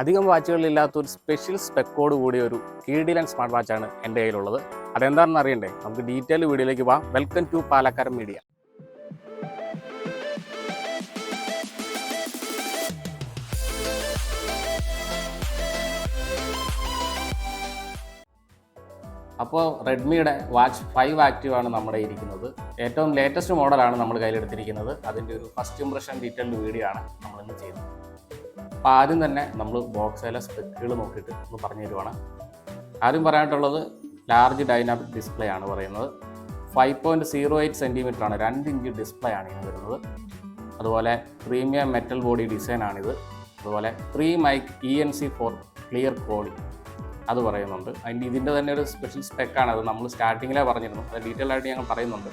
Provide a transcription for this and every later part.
അധികം വാച്ചുകളിലില്ലാത്ത ഒരു സ്പെഷ്യൽ സ്പെക്കോട് കൂടിയ ഒരു കിടിലൻ സ്മാർട്ട് വാച്ചാണ് എൻ്റെ കയ്യിലുള്ളത്. അതെന്താണെന്ന് അറിയണ്ടേ? നമുക്ക് ഡീറ്റെയിൽ വീഡിയോയിലേക്ക് പോകാം. Welcome to Palakkaran media. അപ്പോൾ റെഡ്മിയുടെ വാച്ച് 5 ആക്റ്റീവ് ആണ് നമ്മുടെ ഇരിക്കുന്നത്. ഏറ്റവും ലേറ്റസ്റ്റ് മോഡലാണ് നമ്മൾ കയ്യിലെടുത്തിരിക്കുന്നത്. അതിൻ്റെ ഒരു ഫസ്റ്റ് ഇംപ്രഷൻ ഡീറ്റെയിൽഡ് വീഡിയോ ആണ് നമ്മളിന്ന് ചെയ്യുന്നത്. അപ്പോൾ ആദ്യം തന്നെ നമ്മൾ ബോക്സിലെ സ്പെക്കുകൾ നോക്കിയിട്ട് ഒന്ന് പറഞ്ഞു തരുവാണ്. ആദ്യം പറയാനായിട്ടുള്ളത് ലാർജ് ഡൈനാമിക് ഡിസ്പ്ലേ ആണ് പറയുന്നത്. 5.08 സെൻറ്റിമീറ്റർ ആണ്, 2 ഇഞ്ച് ഡിസ്പ്ലേ ആണ് ഇതിന് വരുന്നത്. അതുപോലെ പ്രീമിയം മെറ്റൽ ബോഡി ഡിസൈനാണിത്. അതുപോലെ 3 മൈക്ക് ENC4 ക്ലിയർ കോളി അത് പറയുന്നുണ്ട്. ഇതിൻ്റെ തന്നെ ഒരു സ്പെഷ്യൽ സ്പെക്കാണ്. അത് നമ്മൾ സ്റ്റാർട്ടിങ്ങിലേ പറഞ്ഞിരുന്നു, അത് ഡീറ്റെയിൽ ആയിട്ട് ഞങ്ങൾ പറയുന്നുണ്ട്.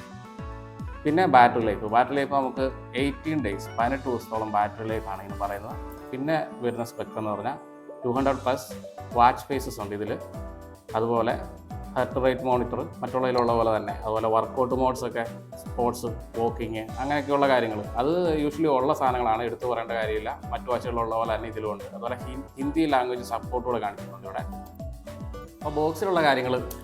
പിന്നെ ബാറ്ററി ലൈഫ് നമുക്ക് 18 ഡേയ്സ് 18 ദിവസത്തോളം ബാറ്ററി ലൈഫാണ് ഇങ്ങനെ പറയുന്നത്. പിന്നെ വരുന്ന സ്പെക്ക് എന്ന് പറഞ്ഞാൽ 200+ വാച്ച് ഫേസസ് ഉണ്ട് ഇതിൽ. അതുപോലെ ഹാർട്ട് റേറ്റ് മോണിറ്റർ മറ്റുള്ളതിലുള്ള പോലെ തന്നെ. അതുപോലെ വർക്കൗട്ട് മോഡ്സൊക്കെ, സ്പോർട്സ്, വാക്കിങ്, അങ്ങനെയൊക്കെയുള്ള കാര്യങ്ങൾ അത് യൂഷ്വലി ഉള്ള സാധനങ്ങളാണ്, എടുത്തു പറയേണ്ട കാര്യമില്ല. മറ്റു വാച്ചുകളിലുള്ള പോലെ തന്നെ ഇതിലുണ്ട്. അതുപോലെ ഹിന്ദി ലാംഗ്വേജ് സപ്പോർട്ടൂടെ കാണിക്കുന്നുണ്ട് ഇവിടെ. അപ്പോൾ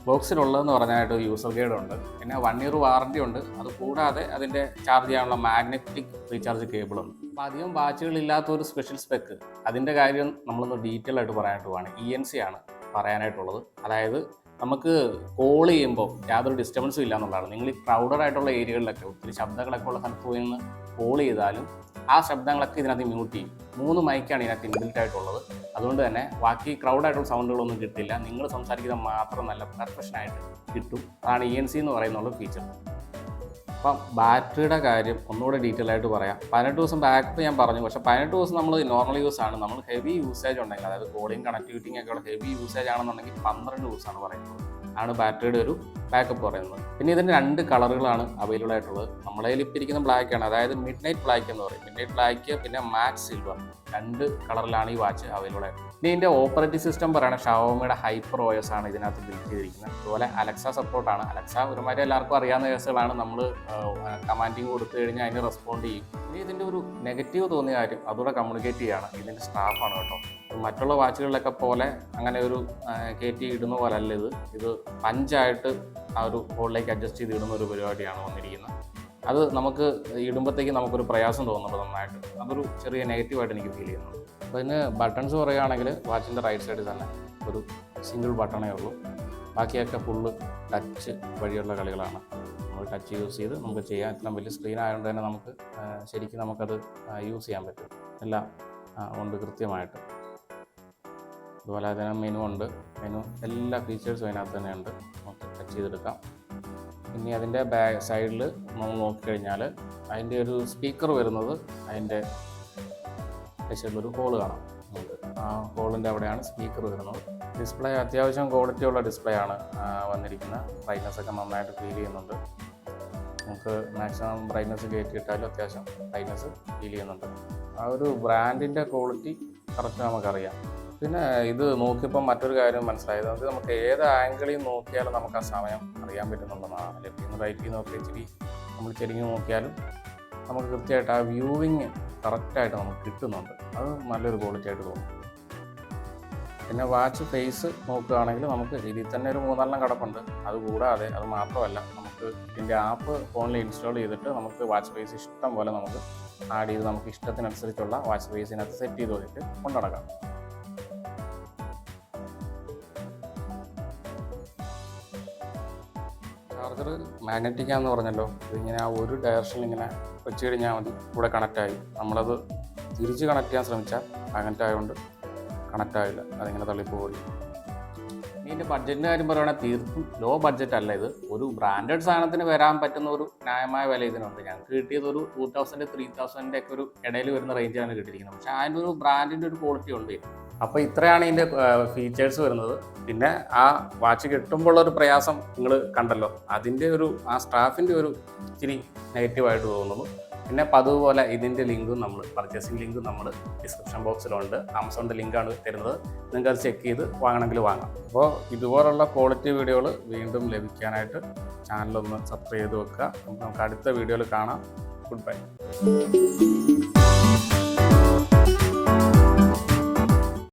ബോക്സിലുള്ളതെന്ന് പറഞ്ഞായിട്ട് യൂസർ ഗൈഡ് ഉണ്ട്, പിന്നെ 1 ഇയർ വാറണ്ടി ഉണ്ട്. അത് കൂടാതെ അതിൻ്റെ ചാർജ് ചെയ്യാനുള്ള മാഗ്നറ്റിക് റീചാർജ് കേബിളുണ്ട്. അപ്പോൾ അധികം വാച്ചുകളില്ലാത്ത ഒരു സ്പെഷ്യൽ സ്പെക്ക്, അതിൻ്റെ കാര്യം നമ്മളൊന്ന് ഡീറ്റെയിൽ ആയിട്ട് പറയാനായിട്ട് പോവാണ്. ENC ആണ് പറയാനായിട്ടുള്ളത്. അതായത് നമുക്ക് കോൾ ചെയ്യുമ്പോൾ യാതൊരു ഡിസ്റ്റർബൻസും ഇല്ല എന്നുള്ളതാണ്. നിങ്ങൾ ഈ ക്രൗഡഡ് ആയിട്ടുള്ള ഏരിയകളിലൊക്കെ ഒത്തിരി ശബ്ദങ്ങളൊക്കെ ഉള്ള സ്ഥലത്ത് പോയി നിന്ന് കോൾ ചെയ്താലും ആ ശബ്ദങ്ങളൊക്കെ ഇതിനകത്ത് മ്യൂട്ട് ചെയ്യും. 3 മൈക്കാണ് ഇതിനകത്ത് ഇൻബിൽറ്റ് ആയിട്ടുള്ളത്. അതുകൊണ്ട് തന്നെ ബാക്കി ക്രൗഡായിട്ടുള്ള സൗണ്ടുകളൊന്നും കിട്ടില്ല. നിങ്ങൾ സംസാരിക്കുന്നത് മാത്രം നല്ല പെർഫെക്ഷനായിട്ട് കിട്ടും. അതാണ് ENC എന്ന് പറയുന്നുള്ള ഫീച്ചർ. അപ്പം ബാറ്ററിയുടെ കാര്യം ഒന്നുകൂടെ ഡീറ്റെയിൽ ആയിട്ട് പറയാം. 18 ദിവസം ബാക്കപ്പ് ഞാൻ പറഞ്ഞു. പക്ഷേ 18 ദിവസം നമ്മൾ നോർമൽ യൂസ് ആണ്. നമ്മൾ ഹെവി യൂസേജ് ഉണ്ടെങ്കിൽ, അതായത് കോളിംഗ് കണക്ടിവിറ്റിംഗ് ഒക്കെ ഉള്ള ഹെവി യൂസേജ് ആണെന്നുണ്ടെങ്കിൽ 12 ദിവസമാണ് പറയുന്നത്. ആണ് ബാറ്ററിയുടെ ഒരു ബാക്കപ്പ് പറയുന്നത്. പിന്നെ ഇതിന് 2 കളറുകളാണ് അവൈലബിൾ ആയിട്ടുള്ളത്. നമ്മളെ ഇപ്പോൾ ഇരിക്കുന്ന ബ്ലാക്കാണ്, അതായത് മിഡ് നൈറ്റ് ബ്ലാക്ക് എന്ന് പറയും. മിഡ് നൈറ്റ് ബ്ലാക്ക് പിന്നെ മാറ്റ് സിൽവർ, 2 കളറിലാണ് ഈ വാച്ച് അവൈലബിൾ ആയിട്ടുള്ളത്. ഇനി ഇതിൻ്റെ ഓപ്പറേറ്റിംഗ് സിസ്റ്റം പറയുകയാണെങ്കിൽ ഷവോമിയുടെ ഹൈപ്പർ OS ആണ് ഇതിനകത്ത് ബിൽഡ് ചെയ്തിരിക്കുന്നത്. അതുപോലെ അലക്സ സപ്പോർട്ടാണ്. അലക്സ ഒരുമാതിരി എല്ലാവർക്കും അറിയാവുന്ന കേസുകളാണ്. നമ്മൾ കമാൻഡിങ് കൊടുത്തു കഴിഞ്ഞാൽ അതിന് റെസ്പോണ്ട് ചെയ്യും. ഇനി ഇതിൻ്റെ ഒരു നെഗറ്റീവ് തോന്നിയ കാര്യം അതുകൂടെ കമ്മ്യൂണിക്കേറ്റ് ചെയ്യുകയാണ്. ഇതിൻ്റെ സ്റ്റാഫാണ് കേട്ടോ. മറ്റുള്ള വാച്ചുകളിലൊക്കെ പോലെ അങ്ങനെ ഒരു കയറ്റി ഇടുന്ന പോലെ അല്ല ഇത് പഞ്ചായിട്ട് ആ ഒരു ഹോളിലേക്ക് അഡ്ജസ്റ്റ് ചെയ്ത് ഇടുന്ന ഒരു പരിപാടിയാണ് വന്നിരിക്കുന്നത്. അത് നമുക്ക് ഇടുമ്പോഴത്തേക്ക് നമുക്കൊരു പ്രയാസം തോന്നുന്നുണ്ട് നന്നായിട്ട്. അതൊരു ചെറിയ നെഗറ്റീവായിട്ട് എനിക്ക് ഫീൽ ചെയ്യുന്നുണ്ട്. അപ്പോൾ ഇതിന് ബട്ടൺസ് പറയുകയാണെങ്കിൽ വാച്ചിൻ്റെ റൈറ്റ് സൈഡിൽ തന്നെ ഒരു സിംഗിൾ ബട്ടണേ ഉള്ളൂ. ബാക്കിയൊക്കെ ഫുള്ള് ടച്ച് വഴിയുള്ള കളികളാണ്. നമ്മൾ ടച്ച് യൂസ് ചെയ്ത് നമുക്ക് ചെയ്യാം. ഇത്രയും വലിയ സ്ക്രീൻ ആയതുകൊണ്ട് തന്നെ നമുക്ക് ശരിക്കും നമുക്കത് യൂസ് ചെയ്യാൻ പറ്റും. എല്ലാം ഉണ്ട് കൃത്യമായിട്ട്. അതുപോലെ അതിന് മെനു ഉണ്ട്. എല്ലാ ഫീച്ചേഴ്സും അതിനകത്ത് തന്നെ ഉണ്ട്. നമുക്ക് ടച്ച് ചെയ്തെടുക്കാം. ഇനി അതിൻ്റെ സൈഡിൽ നമ്മൾ നോക്കിക്കഴിഞ്ഞാൽ അതിൻ്റെ ഒരു സ്പീക്കർ വരുന്നത് അതിൻ്റെ സൈഡിലൊരു ഹോള് കാണാം. നമുക്ക് ആ ഹോളിൻ്റെ അവിടെയാണ് സ്പീക്കർ വരുന്നത്. ഡിസ്പ്ലേ അത്യാവശ്യം ക്വാളിറ്റി ഉള്ള ഡിസ്പ്ലേ ആണ് വന്നിരിക്കുന്നത്. ബ്രൈറ്റ്നസ് ഒക്കെ നന്നായിട്ട് ഫീൽ ചെയ്യുന്നുണ്ട്. നമുക്ക് മാക്സിമം ബ്രൈറ്റ്നസ് കയറ്റിയിട്ടാലും അത്യാവശ്യം ബ്രൈറ്റ്നസ് ഫീൽ ചെയ്യുന്നുണ്ട്. ആ ഒരു ബ്രാൻഡിൻ്റെ ക്വാളിറ്റി കറക്റ്റ് നമുക്കറിയാം. പിന്നെ ഇത് നോക്കിയപ്പോൾ മറ്റൊരു കാര്യം മനസ്സിലായത്, അത് നമുക്ക് ഏത് ആംഗിളിൽ നോക്കിയാലും നമുക്ക് ആ സമയം അറിയാൻ പറ്റുന്നുണ്ടെന്നാണ്. ലെഫ്റ്റിൽ നിന്ന് റൈറ്റിൽ നോക്കി ഇച്ചിരി നമ്മൾ ചെരിഞ്ഞ് നോക്കിയാലും നമുക്ക് കൃത്യമായിട്ട് ആ വ്യൂവിങ് കറക്റ്റായിട്ട് നമുക്ക് കിട്ടുന്നുണ്ട്. അത് നല്ലൊരു ക്വാളിറ്റി ആയിട്ട് തോന്നും. പിന്നെ വാച്ച് ഫേസ് നോക്കുകയാണെങ്കിൽ നമുക്ക് ഇതിൽ തന്നെ ഒരു 3 കിടപ്പുണ്ട്. അതുകൂടാതെ അത് മാത്രമല്ല, നമുക്ക് ഇതിൻ്റെ ആപ്പ് ഫോണിൽ ഇൻസ്റ്റാൾ ചെയ്തിട്ട് നമുക്ക് വാച്ച് ഫേസ് ഇഷ്ടം പോലെ നമുക്ക് ആഡ് ചെയ്ത് നമുക്ക് ഇഷ്ടത്തിനനുസരിച്ചുള്ള വാച്ച് ഫേസിനകത്ത് സെറ്റ് ചെയ്ത് വെച്ചിട്ട് കൊണ്ടുനടക്കാം. ചാർജർ മാഗ്നറ്റിക്കാന്ന് പറഞ്ഞല്ലോ. ഇതിങ്ങനെ ആ ഒരു ഡയറക്ഷനിൽ ഇങ്ങനെ വെച്ച് കഴിഞ്ഞാൽ മതി, കൂടെ കണക്റ്റായി. നമ്മളത് തിരിച്ച് കണക്ട് ചെയ്യാൻ ശ്രമിച്ചാൽ മാഗ്നറ്റ് ആയതുകൊണ്ട് കണക്റ്റ് ആവില്ല, അതിങ്ങനെ തള്ളിപ്പോയി. ഇതിൻ്റെ ബഡ്ജറ്റിൻ്റെ കാര്യം പറയുകയാണെങ്കിൽ തീർത്തും ലോ ബഡ്ജറ്റ് അല്ല. ഇത് ഒരു ബ്രാൻഡഡ് സാധനത്തിന് വരാൻ പറ്റുന്ന ഒരു ന്യായമായ വില ഇതിനുണ്ട്. ഞങ്ങൾക്ക് കിട്ടിയത് ഒരു 2000 3000 ഒക്കെ ഒരു ഇടയിൽ വരുന്ന റേഞ്ചാണ് കിട്ടിയിരിക്കുന്നത്. പക്ഷേ അതിൻ്റെ ഒരു ബ്രാൻഡിൻ്റെ ഒരു ക്വാളിറ്റി ഉണ്ട്. അപ്പോൾ ഇത്രയാണ് ഇതിൻ്റെ ഫീച്ചേഴ്സ് വരുന്നത്. പിന്നെ ആ വാച്ച് കിട്ടുമ്പോഴുള്ളൊരു പ്രയാസം നിങ്ങൾ കണ്ടല്ലോ, അതിൻ്റെ ഒരു ആ സ്റ്റാഫിൻ്റെ ഒരു ഇച്ചിരി നെഗറ്റീവായിട്ട് തോന്നുന്നു. പിന്നെ അതുപോലെ ഇതിൻ്റെ ലിങ്കും പർച്ചേസിങ് ലിങ്കും നമ്മൾ ഡിസ്ക്രിപ്ഷൻ ബോക്സിലുണ്ട്. ആമസോണിൻ്റെ ലിങ്കാണ് തരുന്നത്. നിങ്ങൾക്ക് അത് ചെക്ക് ചെയ്ത് വാങ്ങണമെങ്കിൽ വാങ്ങാം. അപ്പോൾ ഇതുപോലുള്ള ക്വാളിറ്റി വീഡിയോകൾ വീണ്ടും ലഭിക്കാനായിട്ട് ചാനലൊന്ന് സബ്സ്ക്രൈബ് ചെയ്ത് വെക്കുക. നമുക്ക് അടുത്ത വീഡിയോയിൽ കാണാം. Good bye.